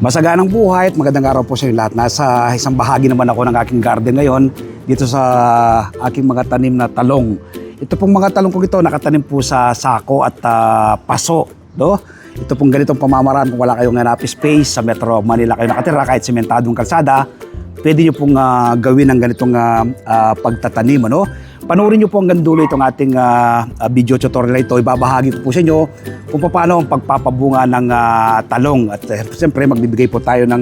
Masaganang buhay at magandang araw po sa inyo lahat. Nasa isang bahagi naman ako ng aking garden ngayon dito sa aking mga tanim na talong. Ito pong mga talong ko ito nakatanim po sa sako at paso. No? Ito pong ganitong pamamaraan kung wala kayong enough space sa Metro Manila kayo nakatira kahit sementadong kalsada, pwede nyo pong gawin ang ganitong pagtatanim. Ano? Panoorin nyo po hanggang dulo itong ating video tutorial ito. Ibabahagi ko po sa inyo kung paano ang pagpapabunga ng talong. At siyempre magbibigay po tayo ng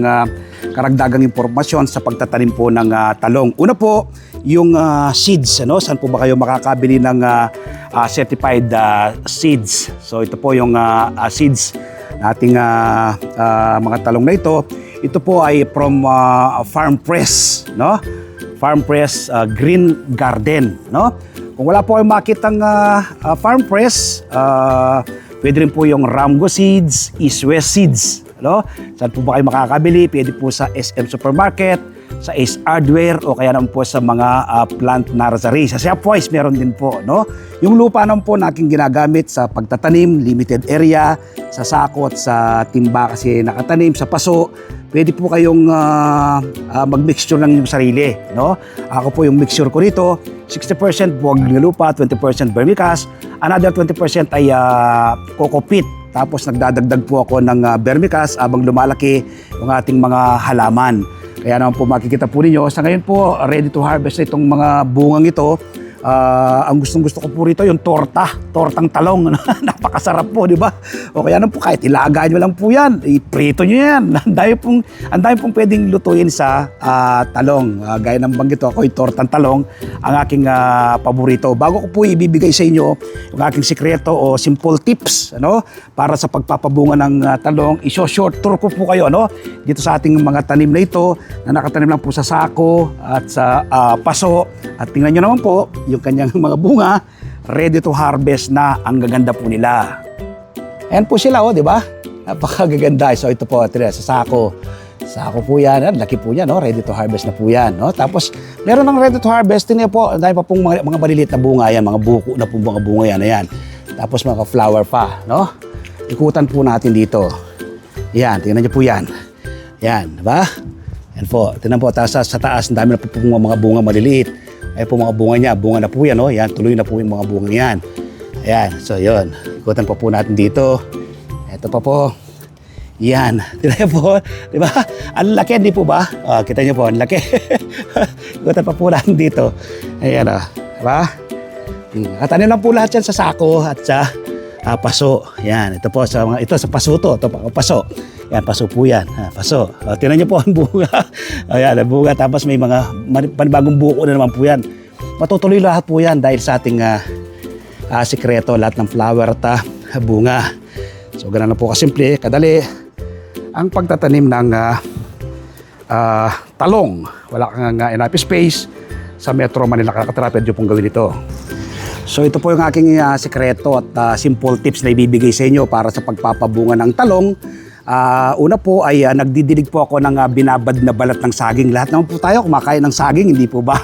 karagdagang impormasyon sa pagtatanim po ng talong. Una po, yung seeds. Ano? Saan po ba kayo makakabili ng certified seeds? So ito po yung seeds nating mga talong na ito. Ito po ay from Farm Press, no? Farm Press Green Garden, no? Kung wala po kayong makitang Farm Press, pwede rin po yung Ramgo Seeds, East West Seeds, no? Saan po ba kayo makakabili? Pwede po sa SM Supermarket, sa Ace Hardware o kaya naman po sa mga plant nursery. Sa Shopwise meron din po, no? Yung lupa naman po na aking ginagamit sa pagtatanim, limited area, sa sako at sa timba kasi nakatanim, sa paso. Pwede po kayong mag-mixture ng inyong sarili, no? Ako po yung mixture ko rito, 60% buwag ng lupa, 20% vermicast, another 20% ay coco peat. Tapos nagdadagdag po ako ng vermicast habang lumalaki yung ating mga halaman. Kaya naman po makikita po ninyo, sa ngayon po ready to harvest na itong mga bungang ito. Ang gustong-gusto ko po rito yung tortang talong. Napakasarap po, di ba? O kaya naman po kahit ilaga nyo lang po yan, iprito nyo yan. Ang dami pong pwedeng lutuin sa talong. Gaya ng banggit ko, ako yung tortang talong, ang aking paborito. Bago ko po ibibigay sa inyo yung aking sikreto o simple tips, ano, para sa pagpapabunga ng talong, iso-short tour ko po kayo, ano, dito sa ating mga tanim na ito na nakatanim lang po sa sako at sa paso. At tingnan nyo naman po, yung kanyang mga bunga, ready to harvest na. Ang gaganda po nila. Ayan po sila, oh, di ba? Napakagaganda. So ito po, sa sako. Sako po yan. Laki po yan, no? Ready to harvest na po yan. No? Tapos, meron ng ready to harvest. Tingnan po, dahil pa pong mga maliliit na bunga yan, mga buko na po mga bunga yan. Ayan. Tapos mga flower pa, no? Ikutan po natin dito. Yan, tingnan niyo po yan. Yan, di ba? Yan po. Tingnan po, sa taas, ang dami na po mga bunga maliliit. Ay po mga bunga niya, bunga na po yan, no? Yan, tuloy na po yung mga bunga yan. Ayan, so yun. Ikutan pa po natin dito. Ito pa po. Yan. Tignan po, di ba? Ang laki, di po ba? Kita niyo po, ang laki. Ikutan pa po natin dito. Ayan, di ba? Katanim lang po lahat yan sa sako at sa paso. Yan, ito po sa mga, ito sa paso to. Ito pa, paso. Yan, paso po yan. Paso. Tingnan niyo po ang bunga. Ayan, ang bunga. Tapos may mga panibagong buko na naman po yan. Matutuloy lahat po yan dahil sa ating sikreto, lahat ng flower at bunga. So, ganun na po kasimple, kadali ang pagtatanim ng talong. Wala kang enough space sa Metro Manila kakatira, pwede pong gawin ito. So, ito po yung aking sikreto at simple tips na ibibigay sa inyo para sa pagpapabunga ng talong. Una po ay nagdidilig po ako ng binabad na balat ng saging. Lahat naman po tayo kumakain ng saging, hindi po ba?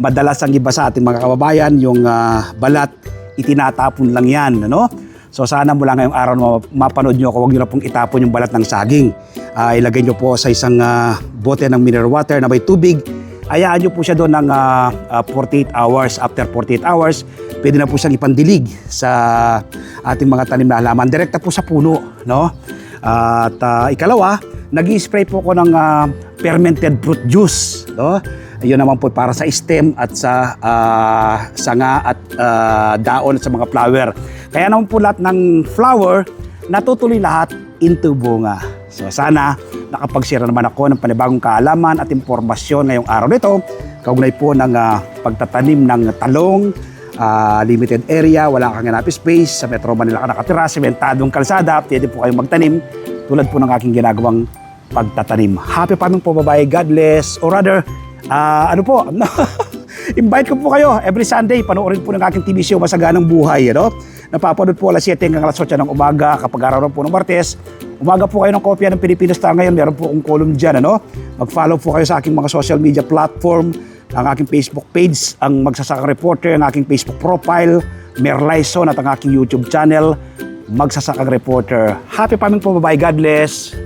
Madalas ang iba sa ating mga kababayan, yung balat, itinatapon lang yan, ano? So sana mula ngayong araw na mapanood nyo ako, huwag nyo na pong itapon yung balat ng saging. Ilagay nyo po sa isang bote ng mineral water na may tubig. Hayaan nyo po siya doon ng 48 hours. After 48 hours, pwede na po siyang ipandilig sa ating mga tanim na halaman. Direkta po sa puno, no? At ikalawa, nag-i-spray po ko ng fermented fruit juice. No? Yun naman po para sa stem at sa sanga at daon at sa mga flower. Kaya naman po lahat ng flower, natutuloy lahat into bunga. So sana nakapag-share naman ako ng panibagong kaalaman at impormasyon ngayong araw nito. Kaugnay po ng pagtatanim ng talong, limited area, wala kang enough space, sa Metro Manila ka nakatira, sementadong kalsada, pwede po kayong magtanim tulad po ng aking ginagawang pagtatanim. Happy farming po, babae. God bless. Or rather, invite ko po kayo every Sunday, panoorin po ng aking TV show Masaganang Buhay, ano? Napapanood po alas 7 hanggang alas 8 ng umaga, kapag araw po ng Martes. Umaga po kayo ng kopya ng Pilipinas Star ngayon, meron po akong column dyan, ano? Mag-follow po kayo sa aking mga social media platform, ang aking Facebook page, ang Magsasaka Reporter, ang aking Facebook profile, Merlyson at ang aking YouTube channel, Magsasaka Reporter. Happy farming po, bye-bye. God bless.